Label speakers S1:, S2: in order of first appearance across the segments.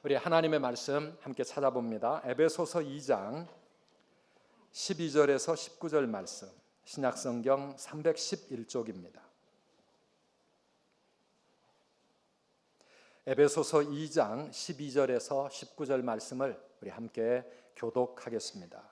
S1: 우리 하나님의 말씀 함께 찾아봅니다. 에베소서 2장 12절에서 19절 말씀, 신약성경 311쪽입니다. 에베소서 2장 12절에서 19절 말씀을 우리 함께 교독하겠습니다.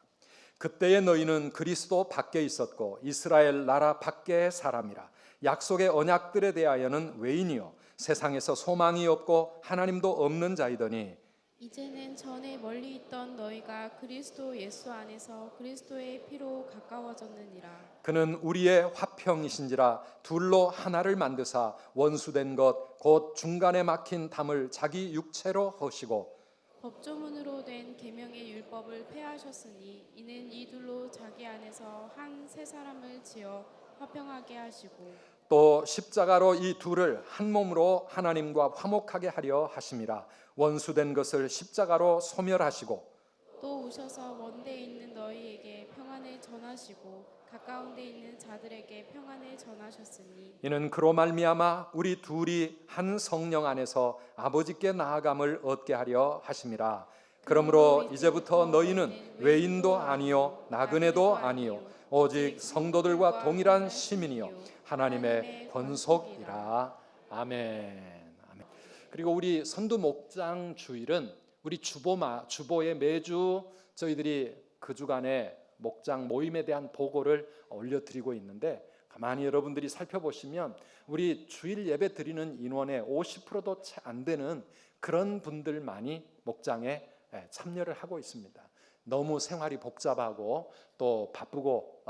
S1: 그때의 너희는 그리스도 밖에 있었고 이스라엘 나라 밖의 사람이라. 약속의 언약들에 대하여는 외인이요 세상에서 소망이 없고 하나님도 없는 자이더니
S2: 이제는 전에 멀리 있던 너희가 그리스도 예수 안에서 그리스도의 피로 가까워졌느니라.
S1: 그는 우리의 화평이신지라 둘로 하나를 만드사 원수된 것 곧 중간에 막힌 담을 자기 육체로 허시고
S2: 법조문으로 된 계명의 율법을 폐하셨으니 이는 이 둘로 자기 안에서 한 새 사람을 지어 화평하게 하시고
S1: 또 십자가로 이 둘을 한 몸으로 하나님과 화목하게 하려 하심이라. 원수된 것을 십자가로 소멸하시고
S2: 또 오셔서 먼데 있는 너희에게 평안을 전하시고 가까운 데 있는 자들에게 평안을 전하셨으니
S1: 이는 그로 말미암아 우리 둘이 한 성령 안에서 아버지께 나아감을 얻게 하려 하심이라. 그러므로 이제부터 너희는 외인도 아니요 나그네도 아니요 오직 성도들과 동일한 시민이요 하나님의 권속이라. 아멘. 아멘. 그리고 우리 선두 목장 주일은 우리 주보에 매주 저희들이 그 주간에 목장 모임에 대한 보고를 올려드리고 있는데, 가만히 여러분들이 살펴보시면 우리 주일 예배 드리는 인원의 50%도 채 안 되는 그런 분들만이 목장에 참여를 하고 있습니다. 너무 생활이 복잡하고 또 바쁘고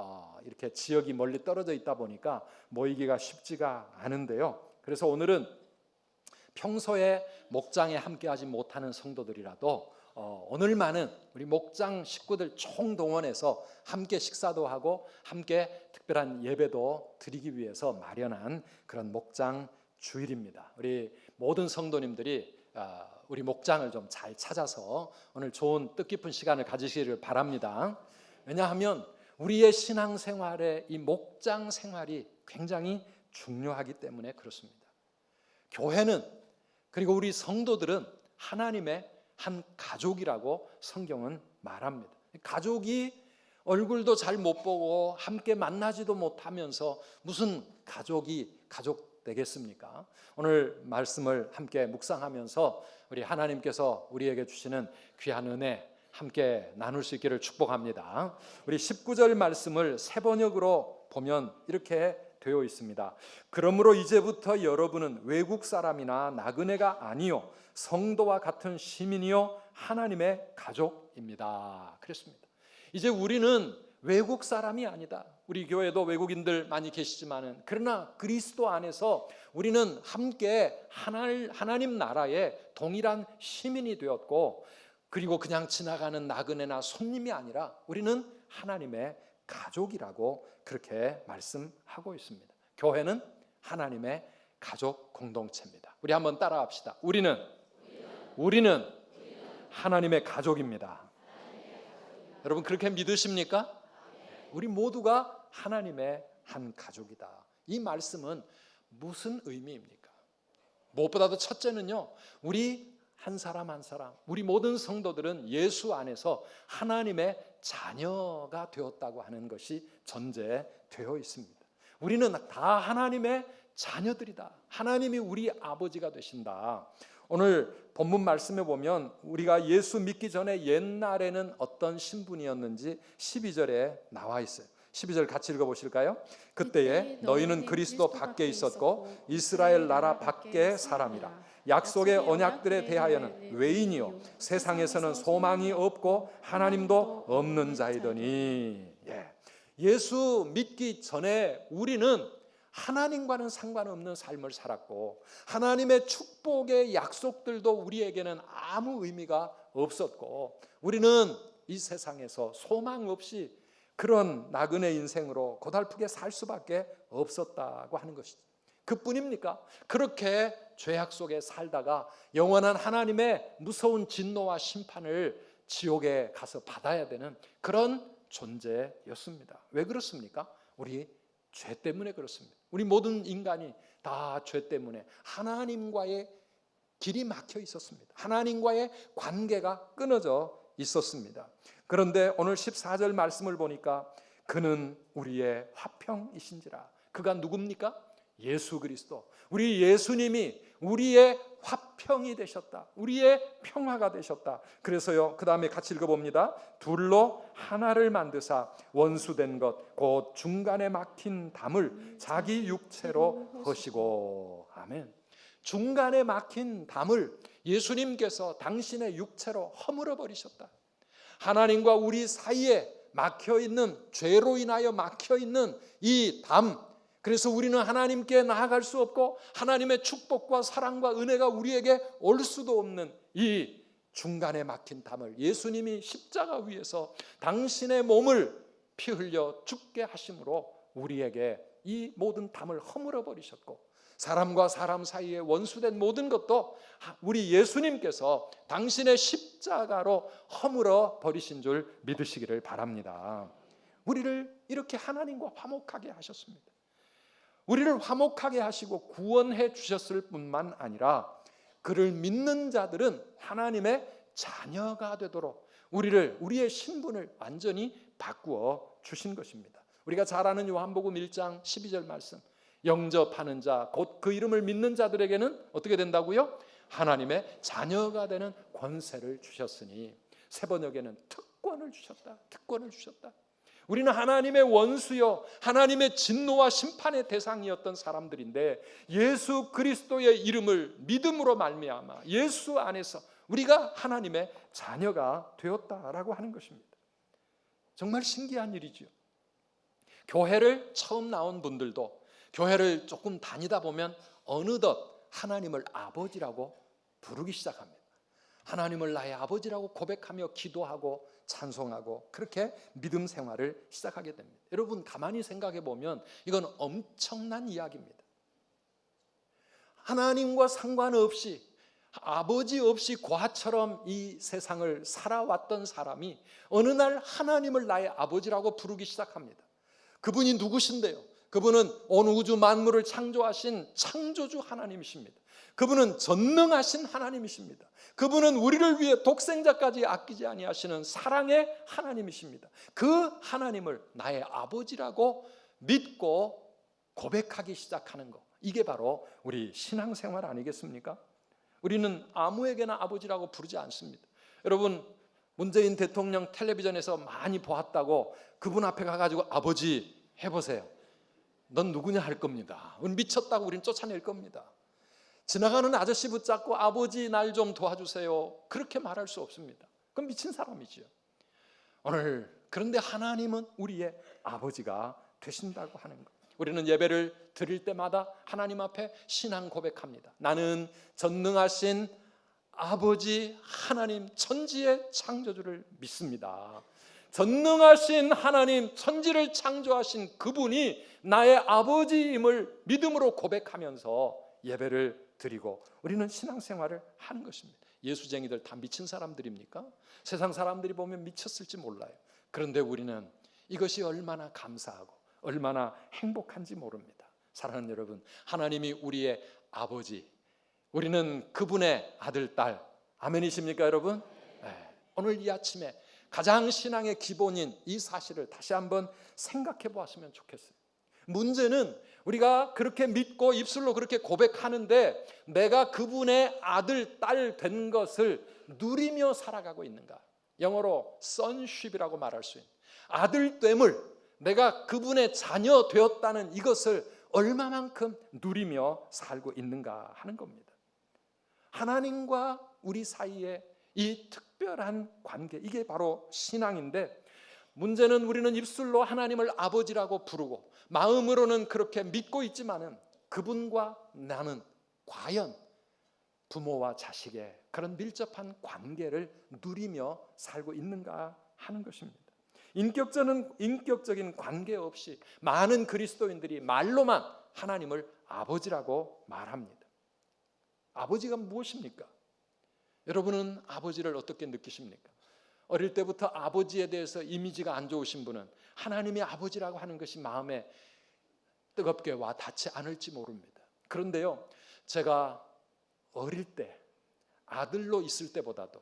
S1: 이렇게 지역이 멀리 떨어져 있다 보니까 모이기가 쉽지가 않은데요. 그래서 오늘은 평소에 목장에 함께하지 못하는 성도들이라도 오늘만은 우리 목장 식구들 총동원해서 함께 식사도 하고 함께 특별한 예배도 드리기 위해서 마련한 그런 목장 주일입니다. 우리 모든 성도님들이 우리 목장을 좀 잘 찾아서 오늘 좋은 뜻깊은 시간을 가지시기를 바랍니다. 왜냐하면 우리의 신앙생활에 이 목장 생활이 굉장히 중요하기 때문에 그렇습니다. 교회는, 그리고 우리 성도들은 하나님의 한 가족이라고 성경은 말합니다. 가족이 얼굴도 잘 못 보고 함께 만나지도 못하면서 무슨 가족이 가족 되겠습니까? 오늘 말씀을 함께 묵상하면서 우리 하나님께서 우리에게 주시는 귀한 은혜 함께 나눌 수 있기를 축복합니다. 우리 19절 말씀을 새 번역으로 보면 이렇게 되어 있습니다. 그러므로 이제부터 여러분은 외국 사람이나 나그네가 아니요 성도와 같은 시민이요 하나님의 가족입니다. 그렇습니다. 이제 우리는 외국 사람이 아니다. 우리 교회도 외국인들 많이 계시지만은, 그러나 그리스도 안에서 우리는 함께 하나님 나라의 동일한 시민이 되었고, 그리고 그냥 지나가는 나그네나 손님이 아니라 우리는 하나님의 가족이라고 그렇게 말씀하고 있습니다. 교회는 하나님의 가족 공동체입니다. 우리 한번 따라합시다. 우리는 하나님의 가족입니다. 여러분 그렇게 믿으십니까? 우리 모두가 하나님의 한 가족이다. 이 말씀은 무슨 의미입니까? 무엇보다도 첫째는요, 우리 한 사람 한 사람, 우리 모든 성도들은 예수 안에서 하나님의 자녀가 되었다고 하는 것이 전제되어 있습니다. 우리는 다 하나님의 자녀들이다. 하나님이 우리 아버지가 되신다. 오늘 본문 말씀에 보면 우리가 예수 믿기 전에 옛날에는 어떤 신분이었는지 12절에 나와 있어요. 12절 같이 읽어보실까요? 그때에 너희는 그리스도 밖에 있었고 이스라엘 나라 밖의 사람이라. 약속의 언약들에 대하여는 외인이요 세상에서는 소망이 없고 하나님도 없는 자이더니. 예수 믿기 전에 우리는 하나님과는 상관없는 삶을 살았고, 하나님의 축복의 약속들도 우리에게는 아무 의미가 없었고, 우리는 이 세상에서 소망 없이 그런 나그네 인생으로 고달프게 살 수밖에 없었다고 하는 것이죠. 그뿐입니까? 그렇게 죄악 속에 살다가 영원한 하나님의 무서운 진노와 심판을 지옥에 가서 받아야 되는 그런 존재였습니다. 왜 그렇습니까? 우리 죄 때문에 그렇습니다. 우리 모든 인간이 다 죄 때문에 하나님과의 길이 막혀 있었습니다. 하나님과의 관계가 끊어져 있었습니다. 그런데 오늘 14절 말씀을 보니까 그는 우리의 화평이신지라. 그가 누굽니까? 예수 그리스도. 우리 예수님이 우리의 화평이 되셨다. 우리의 평화가 되셨다. 그래서요, 그 다음에 같이 읽어봅니다. 둘로 하나를 만드사 원수된 것 곧 중간에 막힌 담을 자기 육체로 허시고. 아멘. 중간에 막힌 담을 예수님께서 당신의 육체로 허물어 버리셨다. 하나님과 우리 사이에 막혀있는, 죄로 인하여 막혀있는 이 담, 그래서 우리는 하나님께 나아갈 수 없고 하나님의 축복과 사랑과 은혜가 우리에게 올 수도 없는 이 중간에 막힌 담을 예수님이 십자가 위에서 당신의 몸을 피 흘려 죽게 하심으로 우리에게 이 모든 담을 허물어 버리셨고, 사람과 사람 사이에 원수된 모든 것도 우리 예수님께서 당신의 십자가로 허물어 버리신 줄 믿으시기를 바랍니다. 우리를 이렇게 하나님과 화목하게 하셨습니다. 우리를 화목하게 하시고 구원해 주셨을 뿐만 아니라 그를 믿는 자들은 하나님의 자녀가 되도록 우리의 신분을 완전히 바꾸어 주신 것입니다. 우리가 잘 아는 요한복음 1장 12절 말씀, 영접하는 자 곧 그 이름을 믿는 자들에게는 어떻게 된다고요? 하나님의 자녀가 되는 권세를 주셨으니, 세 번역에는 특권을 주셨다. 특권을 주셨다. 우리는 하나님의 원수요, 하나님의 진노와 심판의 대상이었던 사람들인데 예수 그리스도의 이름을 믿음으로 말미암아 예수 안에서 우리가 하나님의 자녀가 되었다라고 하는 것입니다. 정말 신기한 일이죠. 교회를 처음 나온 분들도 교회를 조금 다니다 보면 어느덧 하나님을 아버지라고 부르기 시작합니다. 하나님을 나의 아버지라고 고백하며 기도하고 찬송하고 그렇게 믿음 생활을 시작하게 됩니다. 여러분 가만히 생각해 보면 이건 엄청난 이야기입니다. 하나님과 상관없이 아버지 없이 고아처럼 이 세상을 살아왔던 사람이 어느 날 하나님을 나의 아버지라고 부르기 시작합니다. 그분이 누구신데요? 그분은 온 우주 만물을 창조하신 창조주 하나님이십니다. 그분은 전능하신 하나님이십니다. 그분은 우리를 위해 독생자까지 아끼지 아니하시는 사랑의 하나님이십니다. 그 하나님을 나의 아버지라고 믿고 고백하기 시작하는 것, 이게 바로 우리 신앙생활 아니겠습니까? 우리는 아무에게나 아버지라고 부르지 않습니다. 여러분 문재인 대통령 텔레비전에서 많이 보았다고 그분 앞에 가가지고 아버지 해보세요. 넌 누구냐 할 겁니다. 미쳤다고 우리는 쫓아낼 겁니다. 지나가는 아저씨 붙잡고 아버지 날 좀 도와주세요, 그렇게 말할 수 없습니다. 그건 미친 사람이지요. 오늘 그런데 하나님은 우리의 아버지가 되신다고 하는 것. 우리는 예배를 드릴 때마다 하나님 앞에 신앙 고백합니다. 나는 전능하신 아버지 하나님 천지의 창조주를 믿습니다. 전능하신 하나님 천지를 창조하신 그분이 나의 아버지임을 믿음으로 고백하면서 예배를 드리고 우리는 신앙생활을 하는 것입니다. 예수쟁이들 다 미친 사람들입니까? 세상 사람들이 보면 미쳤을지 몰라요. 그런데 우리는 이것이 얼마나 감사하고 얼마나 행복한지 모릅니다. 사랑하는 여러분, 하나님이 우리의 아버지, 우리는 그분의 아들, 딸. 아멘이십니까 여러분? 네. 오늘 이 아침에 가장 신앙의 기본인 이 사실을 다시 한번 생각해 보았으면 좋겠어요. 문제는 우리가 그렇게 믿고 입술로 그렇게 고백하는데 내가 그분의 아들, 딸 된 것을 누리며 살아가고 있는가? 영어로 sonship이라고 말할 수 있는 아들됨을, 내가 그분의 자녀 되었다는 이것을 얼마만큼 누리며 살고 있는가 하는 겁니다. 하나님과 우리 사이에 이 특별한 관계, 이게 바로 신앙인데, 문제는 우리는 입술로 하나님을 아버지라고 부르고 마음으로는 그렇게 믿고 있지만은 그분과 나는 과연 부모와 자식의 그런 밀접한 관계를 누리며 살고 있는가 하는 것입니다. 인격적인 관계 없이 많은 그리스도인들이 말로만 하나님을 아버지라고 말합니다. 아버지가 무엇입니까? 여러분은 아버지를 어떻게 느끼십니까? 어릴 때부터 아버지에 대해서 이미지가 안 좋으신 분은 하나님이 아버지라고 하는 것이 마음에 뜨겁게 와 닿지 않을지 모릅니다. 그런데요, 제가 어릴 때 아들로 있을 때보다도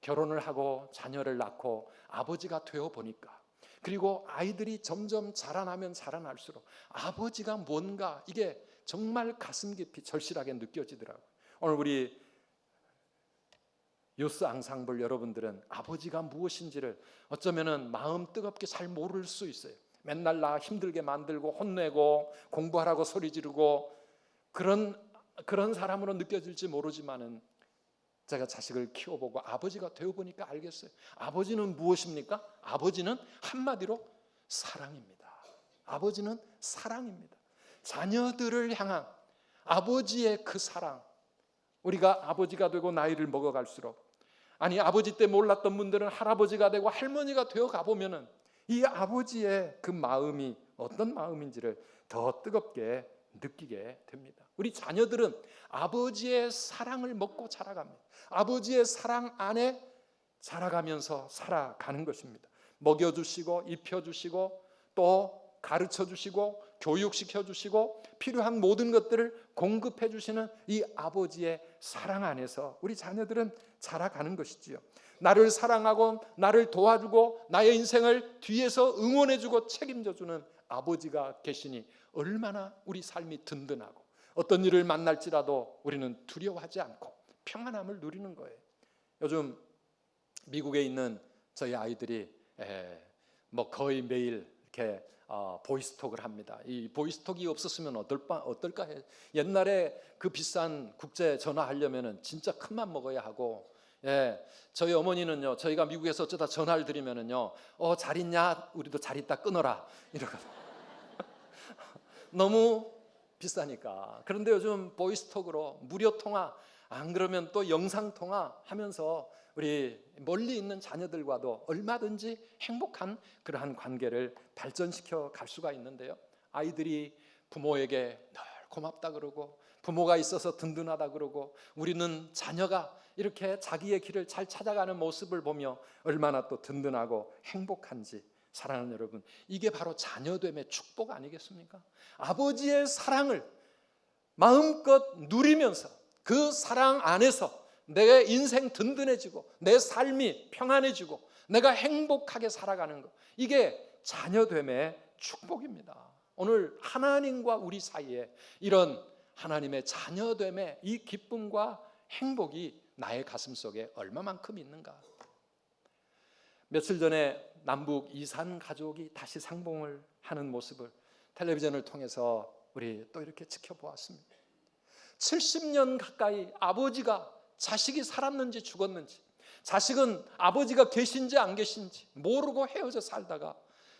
S1: 결혼을 하고 자녀를 낳고 아버지가 되어 보니까, 그리고 아이들이 점점 자라나면 자라날수록 아버지가 뭔가 이게 정말 가슴 깊이 절실하게 느껴지더라고요. 오늘 우리 유스 앙상블 여러분들은 아버지가 무엇인지를 어쩌면은 마음 뜨겁게 잘 모를 수 있어요. 맨날 나 힘들게 만들고 혼내고 공부하라고 소리 지르고 그런 사람으로 느껴질지 모르지만은, 제가 자식을 키워보고 아버지가 되어보니까 알겠어요. 아버지는 무엇입니까? 아버지는 한마디로 사랑입니다. 아버지는 사랑입니다. 자녀들을 향한 아버지의 그 사랑, 우리가 아버지가 되고 나이를 먹어갈수록, 아니 아버지 때 몰랐던 분들은 할아버지가 되고 할머니가 되어 가보면은 이 아버지의 그 마음이 어떤 마음인지를 더 뜨겁게 느끼게 됩니다. 우리 자녀들은 아버지의 사랑을 먹고 자라갑니다. 아버지의 사랑 안에 자라가면서 살아가는 것입니다. 먹여주시고 입혀주시고 또 가르쳐주시고 교육시켜주시고 필요한 모든 것들을 공급해주시는 이 아버지의 사랑 안에서 우리 자녀들은 자라가는 것이지요. 나를 사랑하고 나를 도와주고 나의 인생을 뒤에서 응원해주고 책임져주는 아버지가 계시니 얼마나 우리 삶이 든든하고 어떤 일을 만날지라도 우리는 두려워하지 않고 평안함을 누리는 거예요. 요즘 미국에 있는 저희 아이들이 뭐 거의 매일 이렇게 보이스톡을 합니다. 이 보이스톡이 없었으면 어떨까 해요. 옛날에 그 비싼 국제 전화하려면은 진짜 큰맘 먹어야 하고, 저희 어머니는요, 저희가 미국에서 어쩌다 전화를 드리면은요, 잘 있냐? 우리도 잘 있다 끊어라 이러거든요. 너무 비싸니까. 그런데 요즘 보이스톡으로 무료 통화, 안 그러면 또 영상 통화 하면서 우리 멀리 있는 자녀들과도 얼마든지 행복한 그러한 관계를 발전시켜 갈 수가 있는데요. 아이들이 부모에게 늘 고맙다 그러고 부모가 있어서 든든하다 그러고 우리는 자녀가 이렇게 자기의 길을 잘 찾아가는 모습을 보며 얼마나 또 든든하고 행복한지, 사랑하는 여러분, 이게 바로 자녀됨의 축복 아니겠습니까? 아버지의 사랑을 마음껏 누리면서 그 사랑 안에서 내 인생 든든해지고 내 삶이 평안해지고 내가 행복하게 살아가는 것, 이게 자녀됨의 축복입니다. 오늘 하나님과 우리 사이에 이런 하나님의 자녀됨의 이 기쁨과 행복이 나의 가슴 속에 얼마만큼 있는가. 며칠 전에 남북 이산 가족이 다시 상봉을 하는 모습을 텔레비전을 통해서 우리 또 이렇게 지켜보았습니다. 70년 가까이 아버지가 자식이 살았는지 죽었는지, 자식은 아버지가 계신지 안 계신지 모르고 헤어져 살다가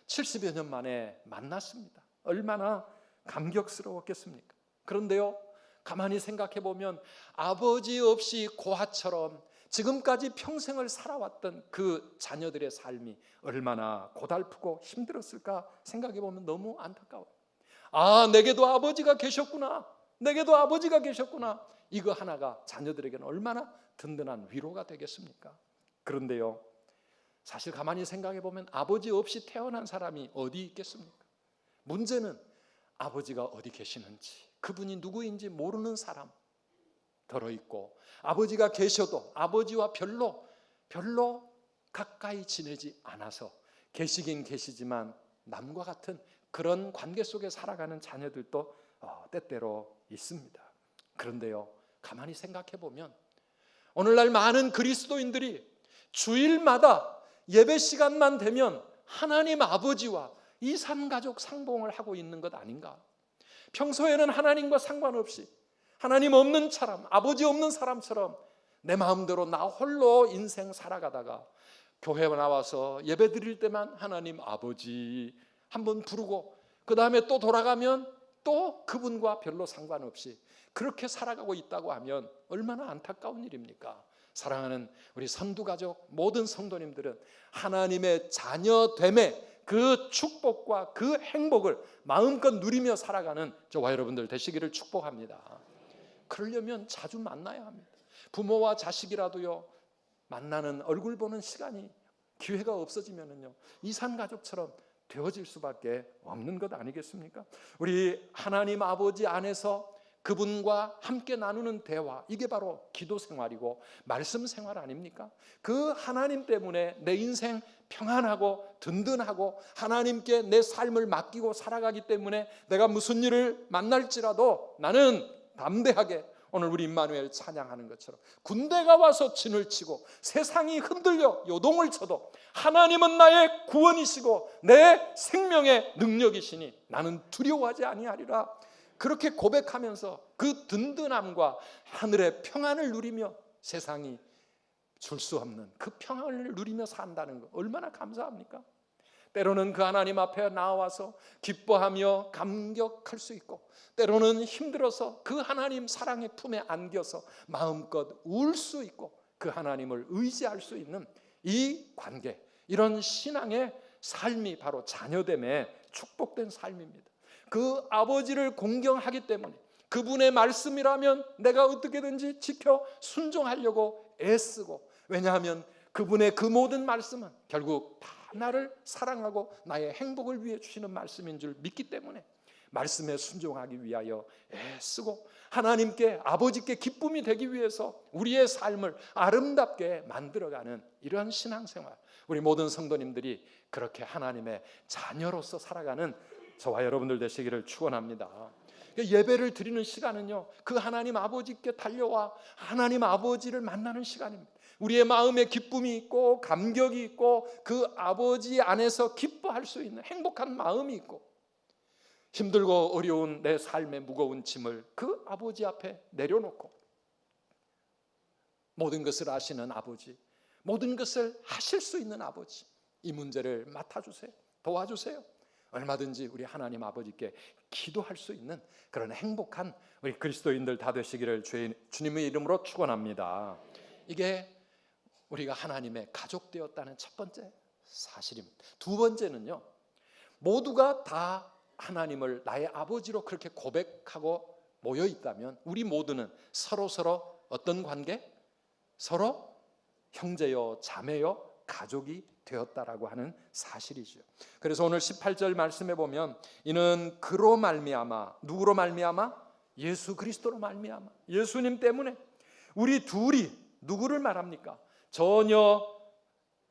S1: 70여 년 만에 만났습니다. 얼마나 감격스러웠겠습니까? 그런데요, 가만히 생각해 보면 아버지 없이 고아처럼 지금까지 평생을 살아왔던 그 자녀들의 삶이 얼마나 고달프고 힘들었을까 생각해 보면 너무 안타까워요. 내게도 아버지가 계셨구나, 내게도 아버지가 계셨구나, 이거 하나가 자녀들에게는 얼마나 든든한 위로가 되겠습니까? 그런데요, 사실 가만히 생각해 보면 아버지 없이 태어난 사람이 어디 있겠습니까? 문제는 아버지가 어디 계시는지, 그분이 누구인지 모르는 사람 덜어 있고, 아버지가 계셔도 아버지와 별로 가까이 지내지 않아서 계시긴 계시지만 남과 같은 그런 관계 속에 살아가는 자녀들도 때때로 있습니다. 그런데요, 가만히 생각해 보면 오늘날 많은 그리스도인들이 주일마다 예배 시간만 되면 하나님 아버지와 이산가족 상봉을 하고 있는 것 아닌가? 평소에는 하나님과 상관없이 하나님 없는 사람, 아버지 없는 사람처럼 내 마음대로 나 홀로 인생 살아가다가 교회 나와서 예배 드릴 때만 하나님 아버지 한번 부르고 그 다음에 또 돌아가면 또 그분과 별로 상관없이 그렇게 살아가고 있다고 하면 얼마나 안타까운 일입니까? 사랑하는 우리 선두가족 모든 성도님들은 하나님의 자녀됨의 그 축복과 그 행복을 마음껏 누리며 살아가는 저와 여러분들 되시기를 축복합니다. 그러려면 자주 만나야 합니다. 부모와 자식이라도요, 만나는 얼굴 보는 시간이, 기회가 없어지면은요, 이산가족처럼 되어질 수밖에 없는 것 아니겠습니까? 우리 하나님 아버지 안에서 그분과 함께 나누는 대화, 이게 바로 기도 생활이고 말씀 생활 아닙니까? 그 하나님 때문에 내 인생 평안하고 든든하고 하나님께 내 삶을 맡기고 살아가기 때문에 내가 무슨 일을 만날지라도 나는 담대하게 오늘 우리 임마누엘 찬양하는 것처럼 군대가 와서 진을 치고 세상이 흔들려 요동을 쳐도 하나님은 나의 구원이시고 내 생명의 능력이시니 나는 두려워하지 아니하리라. 그렇게 고백하면서 그 든든함과 하늘의 평안을 누리며 세상이 줄 수 없는 그 평안을 누리며 산다는 것 얼마나 감사합니까? 때로는 그 하나님 앞에 나와서 기뻐하며 감격할 수 있고 때로는 힘들어서 그 하나님 사랑의 품에 안겨서 마음껏 울 수 있고 그 하나님을 의지할 수 있는 이 관계, 이런 신앙의 삶이 바로 자녀됨의 축복된 삶입니다. 그 아버지를 공경하기 때문에 그분의 말씀이라면 내가 어떻게든지 지켜 순종하려고 애쓰고, 왜냐하면 그분의 그 모든 말씀은 결국 다 나를 사랑하고 나의 행복을 위해 주시는 말씀인 줄 믿기 때문에 말씀에 순종하기 위하여 애쓰고 하나님께 아버지께 기쁨이 되기 위해서 우리의 삶을 아름답게 만들어가는 이러한 신앙생활, 우리 모든 성도님들이 그렇게 하나님의 자녀로서 살아가는 저와 여러분들 되시기를 축원합니다. 예배를 드리는 시간은요, 그 하나님 아버지께 달려와 하나님 아버지를 만나는 시간입니다. 우리의 마음에 기쁨이 있고 감격이 있고 그 아버지 안에서 기뻐할 수 있는 행복한 마음이 있고 힘들고 어려운 내 삶의 무거운 짐을 그 아버지 앞에 내려놓고 모든 것을 아시는 아버지, 모든 것을 하실 수 있는 아버지, 이 문제를 맡아주세요. 도와주세요. 얼마든지 우리 하나님 아버지께 기도할 수 있는 그런 행복한 우리 그리스도인들 다 되시기를 주님의 이름으로 축원합니다. 이게 우리가 하나님의 가족 되었다는 첫 번째 사실입니다. 두 번째는요, 모두가 다 하나님을 나의 아버지로 그렇게 고백하고 모여 있다면 우리 모두는 서로 어떤 관계? 서로 형제요 자매요 가족이 되었다라고 하는 사실이죠. 그래서 오늘 18절 말씀에 보면 이는 그로 말미암아, 누구로 말미암아? 예수 그리스도로 말미암아, 예수님 때문에 우리 둘이 누구를 말합니까? 전혀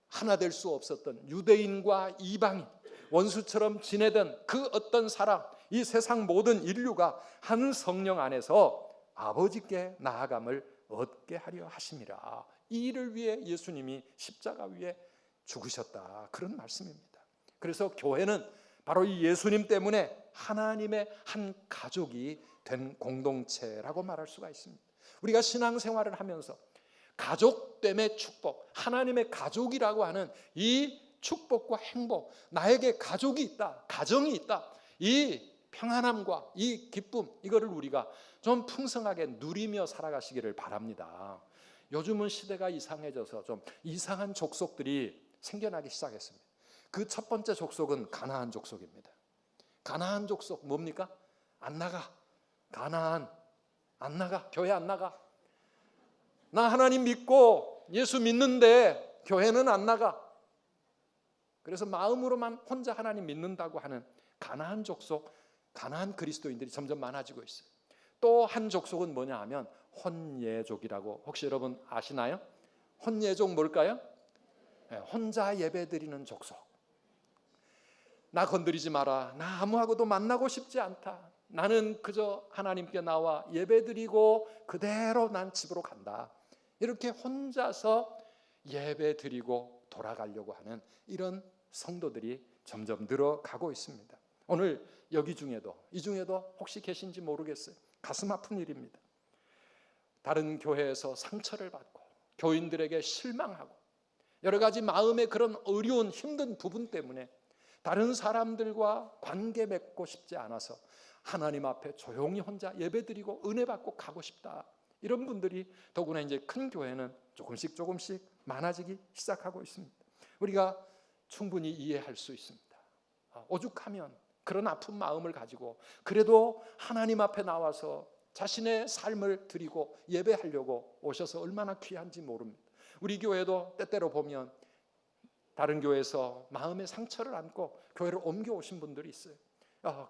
S1: 하나 될 수 없었던 유대인과 이방인, 원수처럼 지내던 그 어떤 사람, 이 세상 모든 인류가 한 성령 안에서 아버지께 나아감을 얻게 하려 하심이라. 이 일을 위해 예수님이 십자가 위에 죽으셨다, 그런 말씀입니다. 그래서 교회는 바로 이 예수님 때문에 하나님의 한 가족이 된 공동체라고 말할 수가 있습니다. 우리가 신앙생활을 하면서 가족됨의 축복, 하나님의 가족이라고 하는 이 축복과 행복, 나에게 가족이 있다, 가정이 있다, 이 평안함과 이 기쁨, 이거를 우리가 좀 풍성하게 누리며 살아가시기를 바랍니다. 요즘은 시대가 이상해져서 좀 이상한 족속들이 생겨나기 시작했습니다. 그 첫 번째 족속은 가나안 족속입니다. 가나안 족속 뭡니까? 안 나가. 가나안 안 나가. 교회 안 나가. 나 하나님 믿고 예수 믿는데 교회는 안 나가. 그래서 마음으로만 혼자 하나님 믿는다고 하는 가나안 족속, 가나안 그리스도인들이 점점 많아지고 있어요. 또 한 족속은 뭐냐 하면 혼예족이라고, 혹시 여러분 아시나요? 혼예족 뭘까요? 혼자 예배드리는 족속. 나 건드리지 마라. 나 아무하고도 만나고 싶지 않다. 나는 그저 하나님께 나와 예배드리고 그대로 난 집으로 간다. 이렇게 혼자서 예배드리고 돌아가려고 하는 이런 성도들이 점점 늘어가고 있습니다. 오늘 여기 중에도, 이 중에도 혹시 계신지 모르겠어요. 가슴 아픈 일입니다. 다른 교회에서 상처를 받고 교인들에게 실망하고 여러 가지 마음의 그런 어려운 힘든 부분 때문에 다른 사람들과 관계 맺고 싶지 않아서 하나님 앞에 조용히 혼자 예배드리고 은혜 받고 가고 싶다. 이런 분들이 더구나 이제 큰 교회는 조금씩 많아지기 시작하고 있습니다. 우리가 충분히 이해할 수 있습니다. 오죽하면 그런 아픈 마음을 가지고 그래도 하나님 앞에 나와서 자신의 삶을 드리고 예배하려고 오셔서 얼마나 귀한지 모릅니다. 우리 교회도 때때로 보면 다른 교회에서 마음의 상처를 안고 교회를 옮겨오신 분들이 있어요.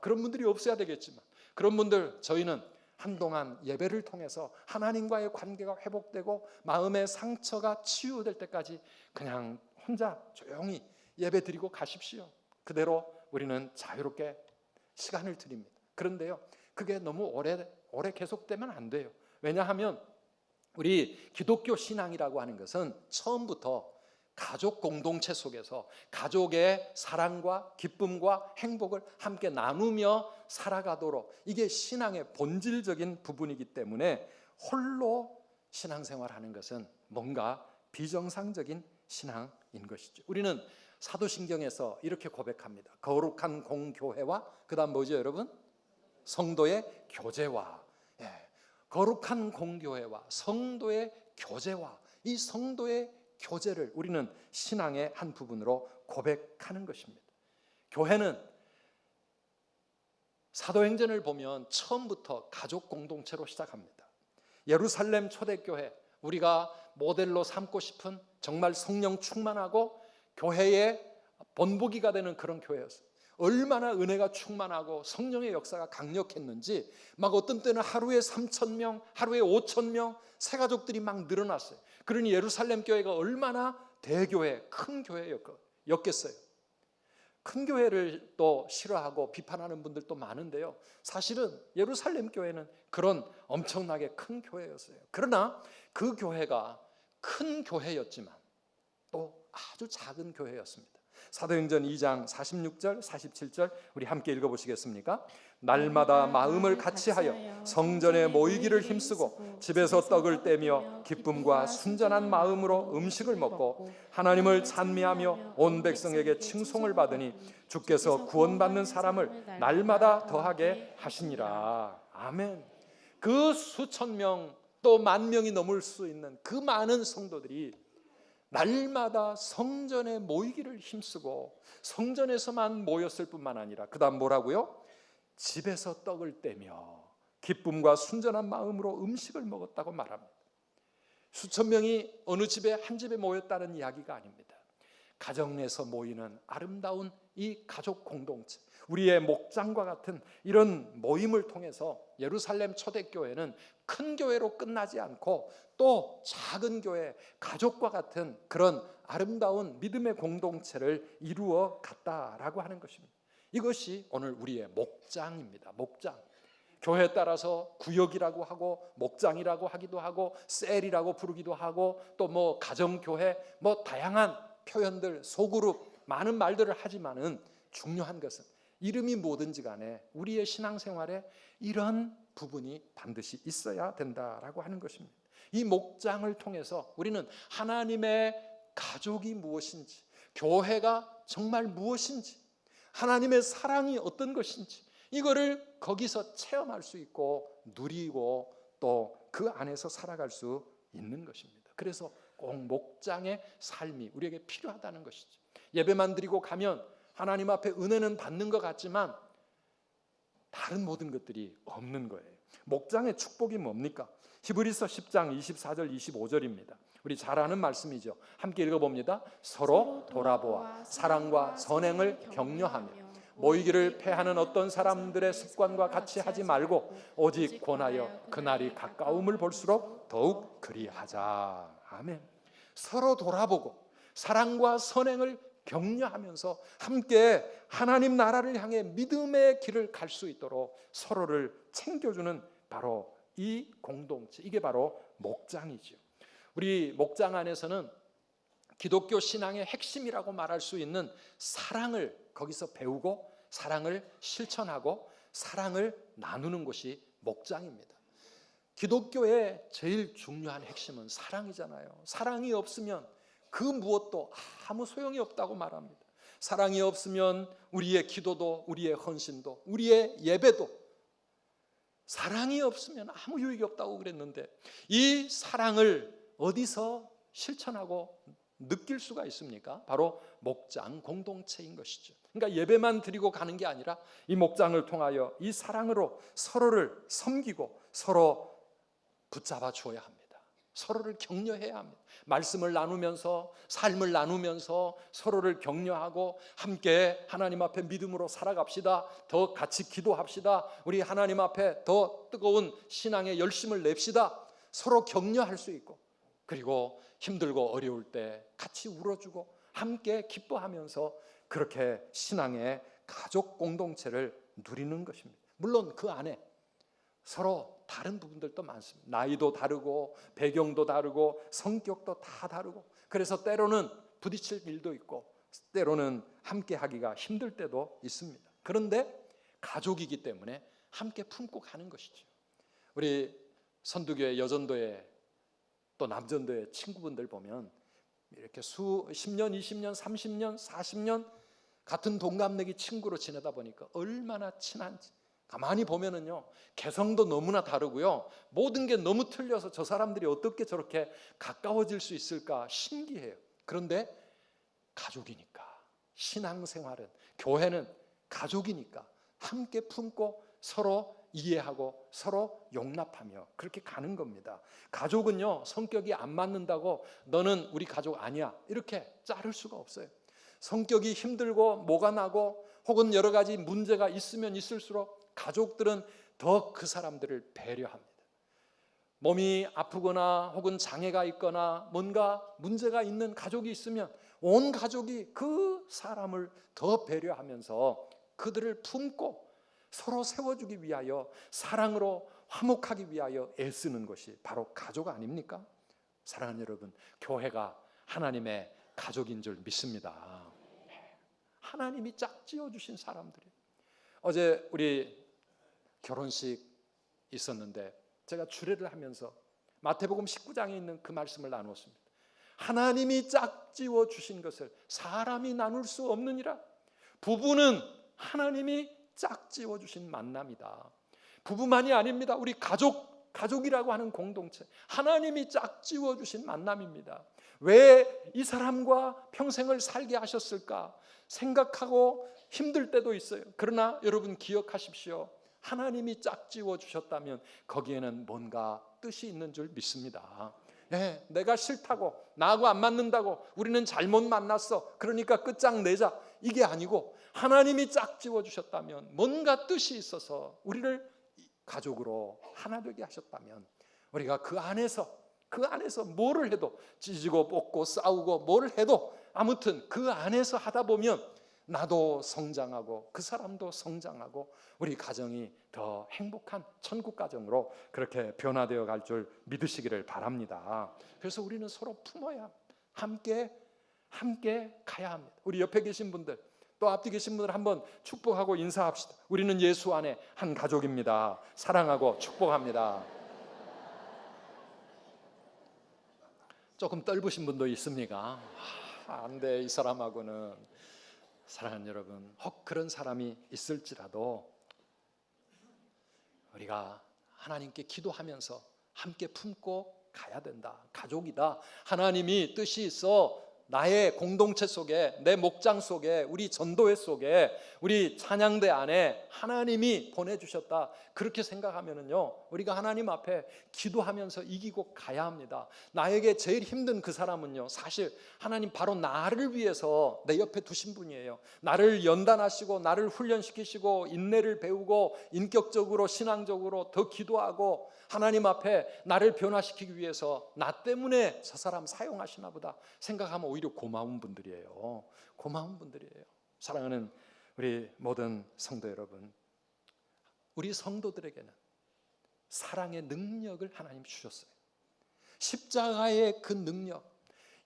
S1: 그런 분들이 없어야 되겠지만 그런 분들 저희는 한동안 예배를 통해서 하나님과의 관계가 회복되고 마음의 상처가 치유될 때까지 그냥 혼자 조용히 예배 드리고 가십시오. 그대로 우리는 자유롭게 시간을 드립니다. 그런데요, 그게 너무 오래 계속되면 안 돼요. 왜냐하면 우리 기독교 신앙이라고 하는 것은 처음부터 가족 공동체 속에서 가족의 사랑과 기쁨과 행복을 함께 나누며 살아가도록, 이게 신앙의 본질적인 부분이기 때문에 홀로 신앙생활하는 것은 뭔가 비정상적인 신앙인 것이죠. 우리는 사도신경에서 이렇게 고백합니다. 거룩한 공교회와 그다음 뭐죠, 여러분? 성도의 교제와, 거룩한 공교회와 성도의 교제와, 이 성도의 교제를 우리는 신앙의 한 부분으로 고백하는 것입니다. 교회는 사도행전을 보면 처음부터 가족 공동체로 시작합니다. 예루살렘 초대교회, 우리가 모델로 삼고 싶은 정말 성령 충만하고 교회의 본보기가 되는 그런 교회였어요. 얼마나 은혜가 충만하고 성령의 역사가 강력했는지 막 어떤 때는 하루에 3,000명, 하루에 5,000명 새가족들이 막 늘어났어요. 그러니 예루살렘 교회가 얼마나 대교회, 큰 교회였겠어요. 큰 교회를 또 싫어하고 비판하는 분들도 많은데요, 사실은 예루살렘 교회는 그런 엄청나게 큰 교회였어요. 그러나 그 교회가 큰 교회였지만 또 아주 작은 교회였습니다. 사도행전 2장 46절 47절 우리 함께 읽어보시겠습니까? 날마다 마음을 같이하여 성전에 모이기를 힘쓰고 집에서 떡을 떼며 기쁨과 순전한 마음으로 음식을 먹고 하나님을 찬미하며 온 백성에게 칭송을 받으니 주께서 구원받는 사람을 날마다 더하게 하시니라. 아멘. 그 수천 명 또 만 명이 넘을 수 있는 그 많은 성도들이 날마다 성전에 모이기를 힘쓰고 성전에서만 모였을 뿐만 아니라 그 다음 뭐라고요? 집에서 떡을 떼며 기쁨과 순전한 마음으로 음식을 먹었다고 말합니다. 수천 명이 어느 집에 한 집에 모였다는 이야기가 아닙니다. 가정 내에서 모이는 아름다운 이 가족 공동체, 우리의 목장과 같은 이런 모임을 통해서 예루살렘 초대교회는 큰 교회로 끝나지 않고 또 작은 교회, 가족과 같은 그런 아름다운 믿음의 공동체를 이루어 갔다라고 하는 것입니다. 이것이 오늘 우리의 목장입니다. 목장. 교회에 따라서 구역이라고 하고 목장이라고 하기도 하고 셀이라고 부르기도 하고 또 뭐 가정교회, 뭐 다양한 표현들, 소그룹, 많은 말들을 하지만은 중요한 것은 이름이 뭐든지 간에 우리의 신앙생활에 이런 부분이 반드시 있어야 된다라고 하는 것입니다. 이 목장을 통해서 우리는 하나님의 가족이 무엇인지, 교회가 정말 무엇인지, 하나님의 사랑이 어떤 것인지 이거를 거기서 체험할 수 있고 누리고 또 그 안에서 살아갈 수 있는 것입니다. 그래서 꼭 목장의 삶이 우리에게 필요하다는 것이죠. 예배만 드리고 가면 하나님 앞에 은혜는 받는 것 같지만 다른 모든 것들이 없는 거예요. 목장의 축복이 뭡니까? 히브리서 10장 24절 25절입니다. 우리 잘 아는 말씀이죠. 함께 읽어봅니다. 서로 돌아보아 사랑과 선행을 격려하며 모이기를 패하는 어떤 사람들의 습관과 같이 하지 말고 오직 권하여 그날이 가까움을 볼수록 더욱 그리하자. 아멘. 서로 돌아보고 사랑과 선행을 격려하면서 함께 하나님 나라를 향해 믿음의 길을 갈 수 있도록 서로를 챙겨주는 바로 이 공동체, 이게 바로 목장이죠. 우리 목장 안에서는 기독교 신앙의 핵심이라고 말할 수 있는 사랑을 거기서 배우고 사랑을 실천하고 사랑을 나누는 것이 목장입니다. 기독교의 제일 중요한 핵심은 사랑이잖아요. 사랑이 없으면 그 무엇도 아무 소용이 없다고 말합니다. 사랑이 없으면 우리의 기도도, 우리의 헌신도, 우리의 예배도 사랑이 없으면 아무 유익이 없다고 그랬는데 이 사랑을 어디서 실천하고 느낄 수가 있습니까? 바로 목장 공동체인 것이죠. 그러니까 예배만 드리고 가는 게 아니라 이 목장을 통하여 이 사랑으로 서로를 섬기고 서로 붙잡아 주어야 합니다. 서로를 격려해야 합니다. 말씀을 나누면서, 삶을 나누면서 서로를 격려하고 함께 하나님 앞에 믿음으로 살아갑시다. 더 같이 기도합시다. 우리 하나님 앞에 더 뜨거운 신앙의 열심을 냅시다. 서로 격려할 수 있고, 그리고 힘들고 어려울 때 같이 울어주고 함께 기뻐하면서 그렇게 신앙의 가족 공동체를 누리는 것입니다. 물론 그 안에 서로 다른 부분들도 많습니다. 나이도 다르고 배경도 다르고 성격도 다 다르고, 그래서 때로는 부딪힐 일도 있고 때로는 함께 하기가 힘들 때도 있습니다. 그런데 가족이기 때문에 함께 품고 가는 것이죠. 우리 선두교회, 여전도회, 또 남전도회 친구분들 보면 이렇게 10년, 20년, 30년, 40년 같은 동갑내기 친구로 지내다 보니까 얼마나 친한지 가만히 보면은요, 개성도 너무나 다르고요, 모든 게 너무 틀려서 저 사람들이 어떻게 저렇게 가까워질 수 있을까 신기해요. 그런데 가족이니까, 신앙생활은, 교회는 가족이니까 함께 품고 서로 이해하고 서로 용납하며 그렇게 가는 겁니다. 가족은요, 성격이 안 맞는다고 너는 우리 가족 아니야 이렇게 자를 수가 없어요. 성격이 힘들고 뭐가 나고 혹은 여러 가지 문제가 있으면 있을수록 가족들은 더 그 사람들을 배려합니다. 몸이 아프거나 혹은 장애가 있거나 뭔가 문제가 있는 가족이 있으면 온 가족이 그 사람을 더 배려하면서 그들을 품고 서로 세워주기 위하여, 사랑으로 화목하기 위하여 애쓰는 것이 바로 가족 아닙니까? 사랑하는 여러분, 교회가 하나님의 가족인 줄 믿습니다. 하나님이 짝지어 주신 사람들이. 어제 우리 결혼식 있었는데 제가 주례를 하면서 마태복음 19장에 있는 그 말씀을 나누었습니다. 하나님이 짝지어 주신 것을 사람이 나눌 수 없느니라. 부부는 하나님이 짝지어 주신 만남이다. 부부만이 아닙니다. 우리 가족이라고 하는 공동체, 하나님이 짝지어 주신 만남입니다. 왜 이 사람과 평생을 살게 하셨을까 생각하고 힘들 때도 있어요. 그러나 여러분 기억하십시오. 하나님이 짝지어 주셨다면 거기에는 뭔가 뜻이 있는 줄 믿습니다. 내가 싫다고, 나하고 안 맞는다고, 우리는 잘못 만났어, 그러니까 끝장내자, 이게 아니고 하나님이 짝지어 주셨다면 뭔가 뜻이 있어서 우리를 가족으로 하나 되게 하셨다면 우리가 그 안에서 뭐를 해도, 찢고 뽑고 싸우고 뭘 해도 아무튼 그 안에서 하다 보면 나도 성장하고 그 사람도 성장하고 우리 가정이 더 행복한 천국 가정으로 그렇게 변화되어 갈 줄 믿으시기를 바랍니다. 그래서 우리는 서로 품어야, 함께 가야 합니다. 우리 옆에 계신 분들, 또 앞뒤 계신 분들 한번 축복하고 인사합시다. 우리는 예수 안에 한 가족입니다. 사랑하고 축복합니다. 조금 떨부신 분도 있습니까? 안 돼, 이 사람하고는. 사랑하는 여러분, 혹 그런 사람이 있을지라도 우리가 하나님께 기도하면서 함께 품고 가야 된다. 가족이다. 하나님이 뜻이 있어 나의 공동체 속에, 내 목장 속에, 우리 전도회 속에, 우리 찬양대 안에 하나님이 보내주셨다. 그렇게 생각하면은요, 우리가 하나님 앞에 기도하면서 이기고 가야 합니다. 나에게 제일 힘든 그 사람은요, 사실 하나님 바로 나를 위해서 내 옆에 두신 분이에요. 나를 연단하시고 나를 훈련시키시고 인내를 배우고 인격적으로 신앙적으로 더 기도하고 하나님 앞에 나를 변화시키기 위해서 나 때문에 저 사람 사용하시나 보다 생각하면 오히려 고마운 분들이에요. 고마운 분들이에요. 사랑하는 우리 모든 성도 여러분, 우리 성도들에게는 사랑의 능력을 하나님 주셨어요. 십자가의 그 능력,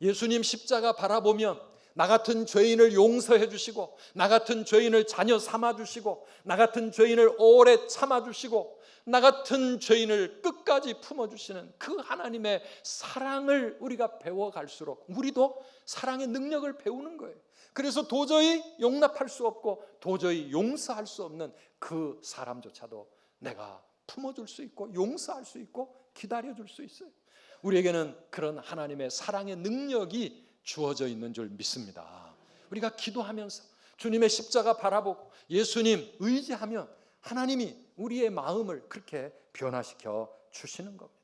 S1: 예수님 십자가 바라보면 나 같은 죄인을 용서해 주시고, 나 같은 죄인을 자녀 삼아 주시고, 나 같은 죄인을 오래 참아 주시고, 나 같은 죄인을 끝까지 품어주시는 그 하나님의 사랑을 우리가 배워갈수록 우리도 사랑의 능력을 배우는 거예요. 그래서 도저히 용납할 수 없고 도저히 용서할 수 없는 그 사람조차도 내가 품어줄 수 있고 용서할 수 있고 기다려줄 수 있어요. 우리에게는 그런 하나님의 사랑의 능력이 주어져 있는 줄 믿습니다. 우리가 기도하면서 주님의 십자가 바라보고 예수님 의지하면 하나님이 우리의 마음을 그렇게 변화시켜 주시는 겁니다.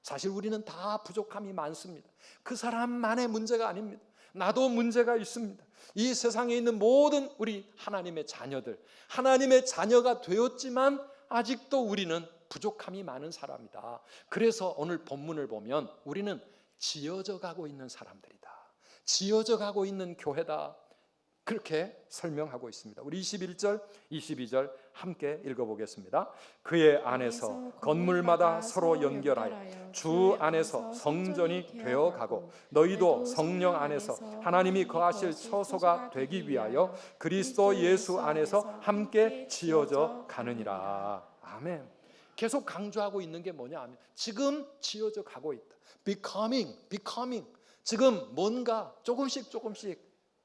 S1: 사실 우리는 다 부족함이 많습니다. 그 사람만의 문제가 아닙니다. 나도 문제가 있습니다. 이 세상에 있는 모든 우리 하나님의 자녀들, 하나님의 자녀가 되었지만 아직도 우리는 부족함이 많은 사람이다. 그래서 오늘 본문을 보면 우리는 지어져 가고 있는 사람들이다. 지어져 가고 있는 교회다. 그렇게 설명하고 있습니다. 우리 21절, 22절 함께 읽어보겠습니다. 그의 안에서 건물마다 서로 연결하여 주 안에서 성전이 되어가고 너희도 성령 안에서 하나님이 거하실 처소가 되기 위하여 그리스도 예수 안에서 함께 지어져 가느니라. 아멘. 계속 강조하고 있는 게 뭐냐 하면 지금 지어져 가고 있다. becoming. 지금 뭔가 조금씩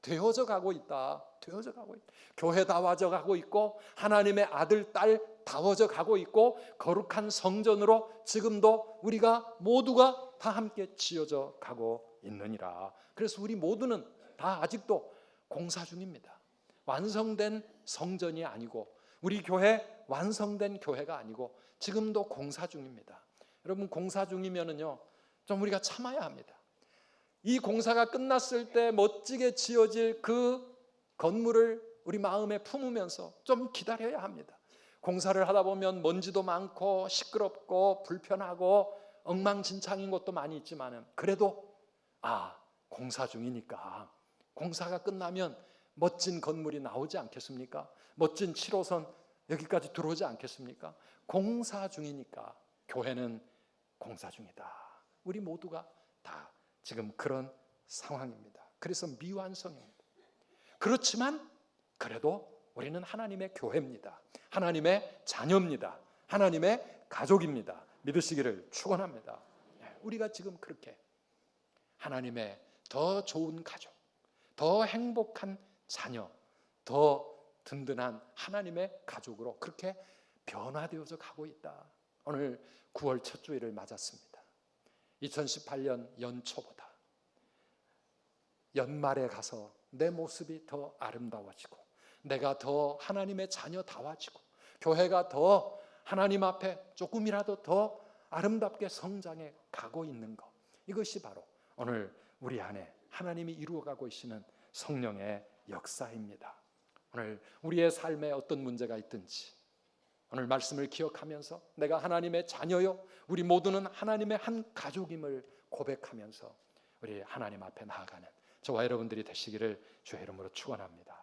S1: 되어져 가고 있다. 되어져 가고 있다. 교회다워져 가고 있고 하나님의 아들, 딸 다워져 가고 있고 거룩한 성전으로 지금도 우리가 모두가 다 함께 지어져 가고 있느니라. 그래서 우리 모두는 다 아직도 공사 중입니다. 완성된 성전이 아니고 우리 교회 완성된 교회가 아니고 지금도 공사 중입니다. 여러분 공사 중이면은요 좀 우리가 참아야 합니다. 이 공사가 끝났을 때 멋지게 지어질 그 건물을 우리 마음에 품으면서 좀 기다려야 합니다. 공사를 하다 보면 먼지도 많고 시끄럽고 불편하고 엉망진창인 것도 많이 있지만 그래도 공사 중이니까 공사가 끝나면 멋진 건물이 나오지 않겠습니까? 멋진 7호선 여기까지 들어오지 않겠습니까? 공사 중이니까 교회는 공사 중이다. 우리 모두가 다 지금 그런 상황입니다. 그래서 미완성입니다. 그렇지만 그래도 우리는 하나님의 교회입니다. 하나님의 자녀입니다. 하나님의 가족입니다. 믿으시기를 축원합니다. 우리가 지금 그렇게 하나님의 더 좋은 가족, 더 행복한 자녀, 더 든든한 하나님의 가족으로 그렇게 변화되어져 가고 있다. 오늘 9월 첫 주일을 맞았습니다. 2018년 연초보다 연말에 가서 내 모습이 더 아름다워지고 내가 더 하나님의 자녀다워지고 교회가 더 하나님 앞에 조금이라도 더 아름답게 성장해 가고 있는 것, 이것이 바로 오늘 우리 안에 하나님이 이루어가고 계시는 성령의 역사입니다. 오늘 우리의 삶에 어떤 문제가 있든지 오늘 말씀을 기억하면서 내가 하나님의 자녀요, 우리 모두는 하나님의 한 가족임을 고백하면서 우리 하나님 앞에 나아가는 저와 여러분들이 되시기를 주의 이름으로 축원합니다.